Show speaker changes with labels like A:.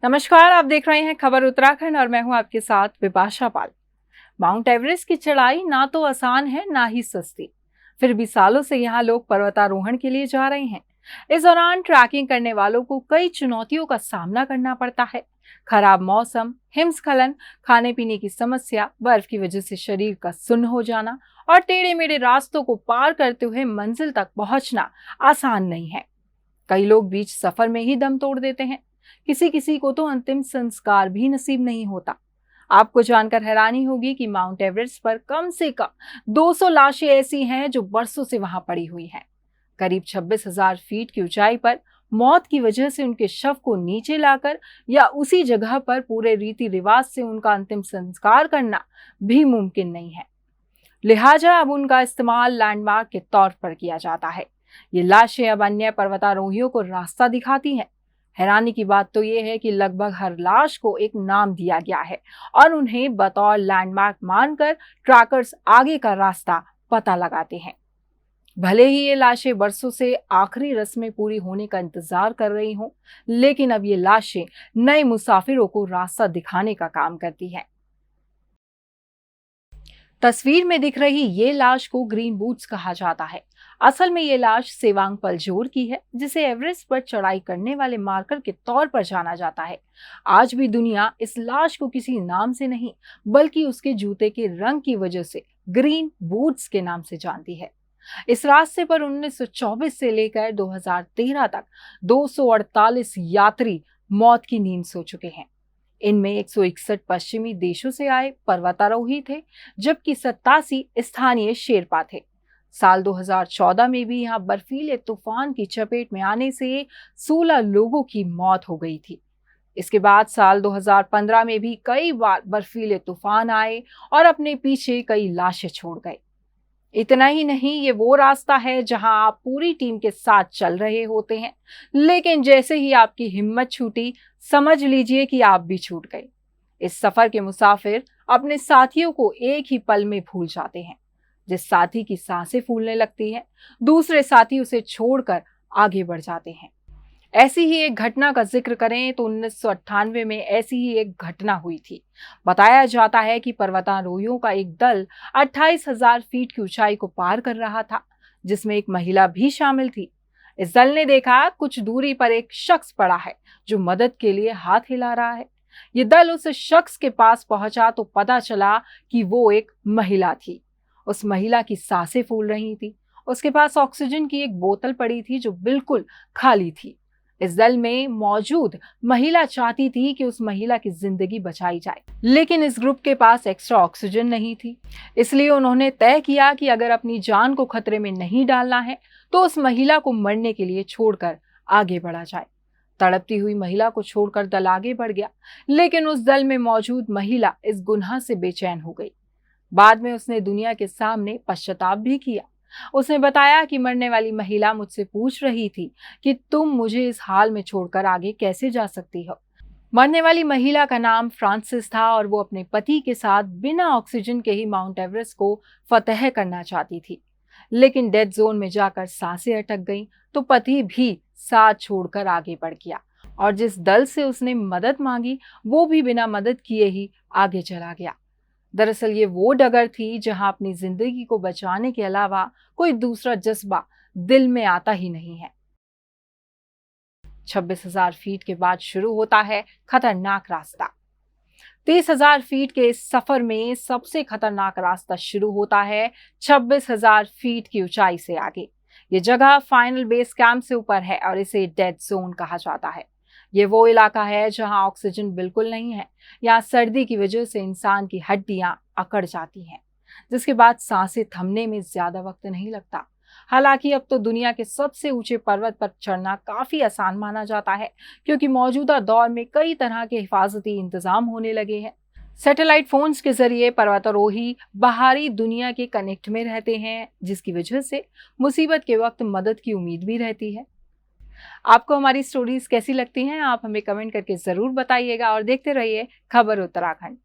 A: नमस्कार, आप देख रहे हैं खबर उत्तराखंड और मैं हूं आपके साथ विपाशा पाल। माउंट एवरेस्ट की चढ़ाई ना तो आसान है ना ही सस्ती। फिर भी सालों से यहाँ लोग पर्वतारोहण के लिए जा रहे हैं। इस दौरान ट्रैकिंग करने वालों को कई चुनौतियों का सामना करना पड़ता है। खराब मौसम, हिमस्खलन, खाने पीने की समस्या, बर्फ की वजह से शरीर का सुन्न हो जाना और टेढ़े मेढ़े रास्तों को पार करते हुए मंजिल तक पहुंचना आसान नहीं है। कई लोग बीच सफर में ही दम तोड़ देते हैं। किसी किसी को तो अंतिम संस्कार भी नसीब नहीं होता। आपको जानकर हैरानी होगी कि माउंट एवरेस्ट पर कम से कम 200 लाशें ऐसी हैं जो बरसों से वहां पड़ी हुई हैं। करीब 26,000 फीट की ऊंचाई पर मौत की वजह से उनके शव को नीचे लाकर या उसी जगह पर पूरे रीति रिवाज से उनका अंतिम संस्कार करना भी मुमकिन नहीं है। लिहाजा अब उनका इस्तेमाल लैंडमार्क के तौर पर किया जाता है। ये लाशें अब अन्य पर्वतारोहियों को रास्ता दिखाती हैं। हैरानी की बात तो ये है कि लगभग हर लाश को एक नाम दिया गया है और उन्हें बतौर लैंडमार्क मानकर ट्रैकर्स आगे का रास्ता पता लगाते हैं। भले ही ये लाशें बरसों से आखिरी रस्में पूरी होने का इंतजार कर रही हों, लेकिन अब ये लाशें नए मुसाफिरों को रास्ता दिखाने का काम करती हैं। तस्वीर में दिख रही ये लाश को ग्रीन बूट्स कहा जाता है। असल में ये लाश सेवांग पलजोर की है, जिसे एवरेस्ट पर चढ़ाई करने वाले मार्कर के तौर पर जाना जाता है। आज भी दुनिया इस लाश को किसी नाम से नहीं, बल्कि उसके जूते के रंग की वजह से ग्रीन बूट्स के नाम से जानती है। इस रास्ते पर 1924 से लेकर 2013 तक 248 यात्री मौत की नींद सो चुके हैं। इनमें 161 पश्चिमी देशों से आए पर्वतारोही थे, जबकि 87 स्थानीय शेरपा थे। साल 2014 में भी यहां बर्फीले तूफान की चपेट में आने से 16 लोगों की मौत हो गई थी। इसके बाद साल 2015 में भी कई बार बर्फीले तूफान आए और अपने पीछे कई लाशें छोड़ गए। इतना ही नहीं, ये वो रास्ता है जहां आप पूरी टीम के साथ चल रहे होते हैं, लेकिन जैसे ही आपकी हिम्मत छूटी, समझ लीजिए कि आप भी छूट गए। इस सफर के मुसाफिर अपने साथियों को एक ही पल में भूल जाते हैं। जिस साथी की सांसें फूलने लगती हैं, दूसरे साथी उसे छोड़कर आगे बढ़ जाते हैं। ऐसी ही एक घटना का जिक्र करें तो 1998 में ऐसी ही एक घटना हुई थी। बताया जाता है कि पर्वतारोहियों का एक दल 28,000 फीट की ऊंचाई को पार कर रहा था, जिसमें एक महिला भी शामिल थी। इस दल ने देखा कुछ दूरी पर एक शख्स पड़ा है जो मदद के लिए हाथ हिला रहा है। ये दल उस शख्स के पास पहुंचा तो पता चला कि वो एक महिला थी। उस महिला की सांसें फूल रही थी। उसके पास ऑक्सीजन की एक बोतल पड़ी थी जो बिल्कुल खाली थी। इस दल में मौजूद महिला चाहती थी कि उस महिला की जिंदगी बचाई जाए, लेकिन इस ग्रुप के पास एक्स्ट्रा ऑक्सीजन नहीं थी। इसलिए उन्होंने तय किया कि अगर अपनी जान को खतरे में नहीं डालना है तो उस महिला को मरने के लिए छोड़कर आगे बढ़ा जाए। तड़पती हुई महिला को छोड़कर दल आगे बढ़ गया, लेकिन उस दल में मौजूद महिला इस गुनाह से बेचैन हो गई। बाद में उसने दुनिया के सामने पश्चाताप भी किया। उसने बताया कि मरने वाली महिला मुझसे पूछ रही थी कि तुम मुझे इस हाल में छोड़कर आगे कैसे जा सकती हो। मरने वाली महिला का नाम फ्रांसिस था और वो अपने पति के साथ बिना ऑक्सीजन के ही माउंट एवरेस्ट को फतह करना चाहती थी, लेकिन डेड जोन में जाकर सांसें अटक गईं तो पति भी साथ छोड़कर आगे बढ़ गया और जिस दल से उसने मदद मांगी वो भी बिना मदद किए ही आगे चला गया। दरअसल ये वो डगर थी जहां अपनी जिंदगी को बचाने के अलावा कोई दूसरा जज्बा दिल में आता ही नहीं है। 26,000 फीट के बाद शुरू होता है खतरनाक रास्ता। 30,000 फीट के इस सफर में सबसे खतरनाक रास्ता शुरू होता है 26,000 फीट की ऊंचाई से आगे। ये जगह फाइनल बेस कैंप से ऊपर है और इसे डेड जोन कहा जाता है। ये वो इलाका है जहां ऑक्सीजन बिल्कुल नहीं है। यहाँ सर्दी की वजह से इंसान की हड्डियां अकड़ जाती हैं, जिसके बाद सांसें थमने में ज्यादा वक्त नहीं लगता। हालांकि अब तो दुनिया के सबसे ऊंचे पर्वत पर चढ़ना काफी आसान माना जाता है, क्योंकि मौजूदा दौर में कई तरह के हिफाजती इंतजाम होने लगे हैं। सैटेलाइट फोन्स के जरिए पर्वतारोही बाहरी दुनिया के कनेक्ट में रहते हैं, जिसकी वजह से मुसीबत के वक्त मदद की उम्मीद भी रहती है। आपको हमारी स्टोरीज कैसी लगती हैं, आप हमें कमेंट करके जरूर बताइएगा और देखते रहिए खबर उत्तराखंड।